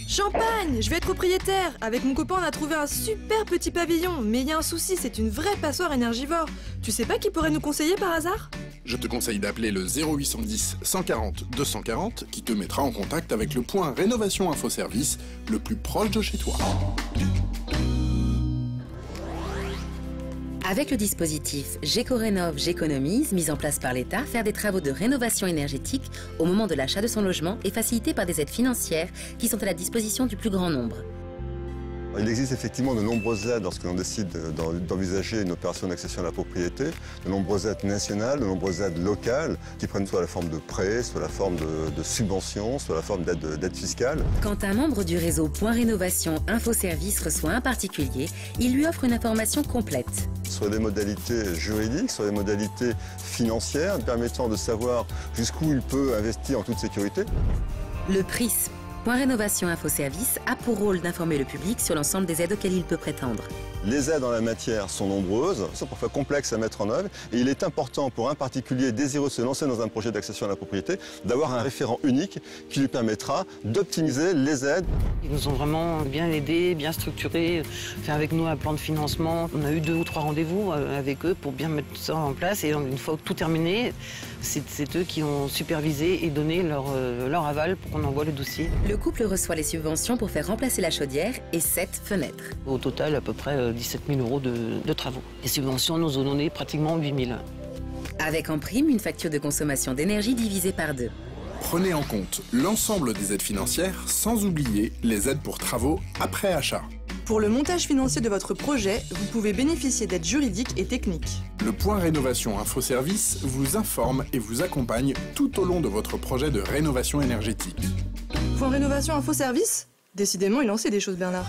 Champagne, je vais être propriétaire. Avec mon copain, on a trouvé un super petit pavillon. Mais il y a un souci, c'est une vraie passoire énergivore. Tu sais pas qui pourrait nous conseiller par hasard? Je te conseille d'appeler le 0810 140 240 qui te mettra en contact avec le point Rénovation Info Service le plus proche de chez toi. Avec le dispositif Gécorénov, j'économise, mis en place par l'État, faire des travaux de rénovation énergétique au moment de l'achat de son logement est facilité par des aides financières qui sont à la disposition du plus grand nombre. Il existe effectivement de nombreuses aides lorsque l'on décide d'envisager une opération d'accession à la propriété, de nombreuses aides nationales, de nombreuses aides locales qui prennent soit la forme de prêts, soit la forme de subventions, soit la forme d'aide fiscale. Quand un membre du réseau Point Rénovation Info Service reçoit un particulier, il lui offre une information complète. Sur les modalités juridiques, sur les modalités financières, permettant de savoir jusqu'où il peut investir en toute sécurité. Le PRISM, Point Rénovation Info Service, a pour rôle d'informer le public sur l'ensemble des aides auxquelles il peut prétendre. Les aides en la matière sont nombreuses, sont parfois complexes à mettre en œuvre et il est important pour un particulier désireux de se lancer dans un projet d'accession à la propriété d'avoir un référent unique qui lui permettra d'optimiser les aides. Ils nous ont vraiment bien aidés, bien structurés, fait avec nous un plan de financement. On a eu 2 ou 3 rendez-vous avec eux pour bien mettre ça en place et une fois tout terminé, c'est eux qui ont supervisé et donné leur aval pour qu'on envoie le dossier. Le couple reçoit les subventions pour faire remplacer la chaudière et 7 fenêtres. Au total, à peu près 17 000 € de travaux. Les subventions nous ont donné pratiquement 8 000. Avec en prime une facture de consommation d'énergie divisée par 2. Prenez en compte l'ensemble des aides financières sans oublier les aides pour travaux après achat. Pour le montage financier de votre projet, vous pouvez bénéficier d'aides juridiques et techniques. Le point Rénovation Info Service vous informe et vous accompagne tout au long de votre projet de rénovation énergétique. Point Rénovation Info Service? Décidément, il en sait des choses, Bernard.